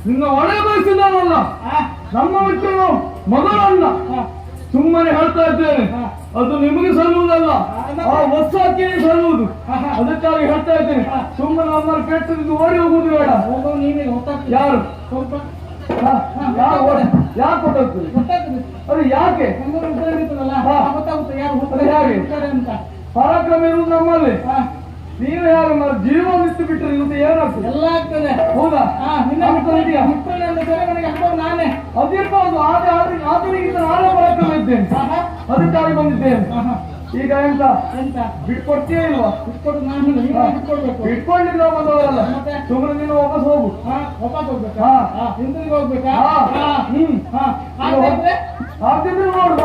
ನಿನ್ನ ಒಳ್ಳೆ ಬಯಸಿದ್ದಾನಲ್ಲ, ನಮ್ಮ ಬಿಟ್ಟು ಮಗಳಲ್ಲ. ಸುಮ್ಮನೆ ಹೇಳ್ತಾ ಇದ್ದೇನೆ, ಅದು ನಿಮಗೆ ಸಲ್ಲುವುದಲ್ಲ, ಆ ವಸ್ತಾಕ್ಕೆ ಸಲ್ಲುವುದು. ಅದಕ್ಕಾಗಿ ಹೇಳ್ತಾ ಇದ್ದೇನೆ, ಸುಮ್ಮನೆ ನಮ್ಮನ್ನು ಕೆಟ್ಟದ್ದು ಓಡಿ ಹೋಗುವುದು ಬೇಡ. ಯಾರು ಯಾಕೆ ಗೊತ್ತಾಗ್ತದೆ? ಅದು ಯಾಕೆ ಪರಾಕ್ರಮ ಇರುವುದು ನಮ್ಮಲ್ಲಿ. ನೀನು ಯಾರು ಜೀವ ನಿಂತು ಬಿಟ್ಟರೆ ಇವತ್ತು ಏನಾಗ್ತದೆ? ಎಲ್ಲ ಆಗ್ತದೆ. ಹೌದಾ? ನಾನೇ ಅದಿರ್ಬೋದು. ಆತನಿಗಿಂತ ನಾನೇ ಪರಾಕ್ರಮ ಇದ್ದೇನೆ, ಅದಕ್ಕಾಗಿ ಬಂದಿದ್ದೇನೆ. ಈಗ ಎಂತ ಬಿಟ್ಕೊಡ್ತೀಯ ಇಲ್ವಾ? ಬಿಟ್ಕೊಂಡಿಲ್ಲ ಬಂದವರಲ್ಲ, ಸುಮ್ಮನೆ ನೀನು ವಾಪಸ್ ಹೋಗು. ಹೋಗ್ಬೇಕಾ? ಹಿಂದಿರುಗಿ ಹೋಗ್ಬೇಕಾ? ಆಗ್ತಿದ್ರೆ ನೋಡುವ.